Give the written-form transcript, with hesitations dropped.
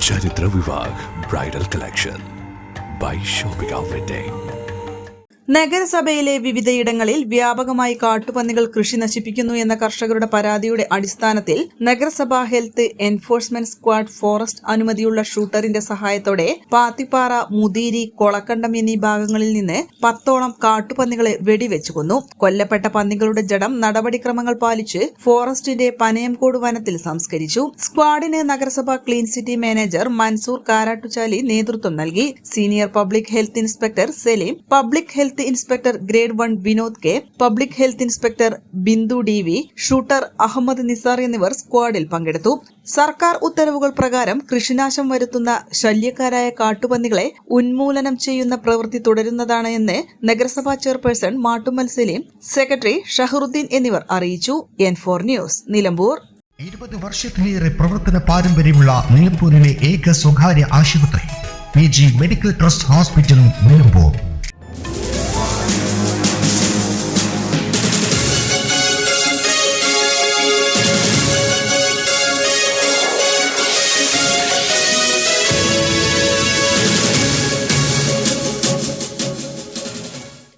ചരിത്ര Vivah bridal collection by shopping wedding. നഗരസഭയിലെ വിവിധയിടങ്ങളിൽ വ്യാപകമായി കാട്ടുപന്നികൾ കൃഷി നശിപ്പിക്കുന്നു എന്ന കർഷകരുടെ പരാതിയുടെ അടിസ്ഥാനത്തിൽ നഗരസഭ ഹെൽത്ത് എൻഫോഴ്സ്മെന്റ് സ്ക്വാഡ് ഫോറസ്റ്റ് അനുമതിയുള്ള ഷൂട്ടറിന്റെ സഹായത്തോടെ പാത്തിപ്പാറ, മുതിരി, കൊളക്കണ്ടം എന്നീ ഭാഗങ്ങളിൽ നിന്ന് 10ഓളം കാട്ടുപന്നികളെ വെടിവെച്ചു കൊന്നു. കൊല്ലപ്പെട്ട പന്നികളുടെ ജഡം നടപടിക്രമങ്ങൾ പാലിച്ച് ഫോറസ്റ്റിന്റെ പനയംകോട് വനത്തിൽ സംസ്കരിച്ചു. സ്ക്വാഡിന് നഗരസഭ clean city manager Mansoor Karattuchali നേതൃത്വം നൽകി. Senior public health inspector Saleem, public health inspector grade 1 Vinod K, public health inspector Bindu DV, shooter Ahammed Nisar എന്നിവർ സ്ക്വാഡിൽ പങ്കെടുത്തു. സർക്കാർ ഉത്തരവുകൾ പ്രകാരം കൃഷിനാശം വരുത്തുന്ന ശല്യക്കാരായ കാട്ടുപന്നികളെ ഉന്മൂലനം ചെയ്യുന്ന പ്രവൃത്തി തുടരുന്നതാണ് എന്ന് നഗരസഭാ ചെയർപേഴ്സൺ മാട്ടുമ്മൽ സലീം, സെക്രട്ടറി ഷഹറുദ്ദീൻ എന്നിവർ അറിയിച്ചു. N4 news, Nilambur. 20 വർഷത്തിലേറെ പ്രവർത്തന പാരമ്പര്യമുള്ള നിലമ്പൂരിലെ ഏക സ്വകാര്യ ആശുപത്രി PG medical trust hospital, Nilambur.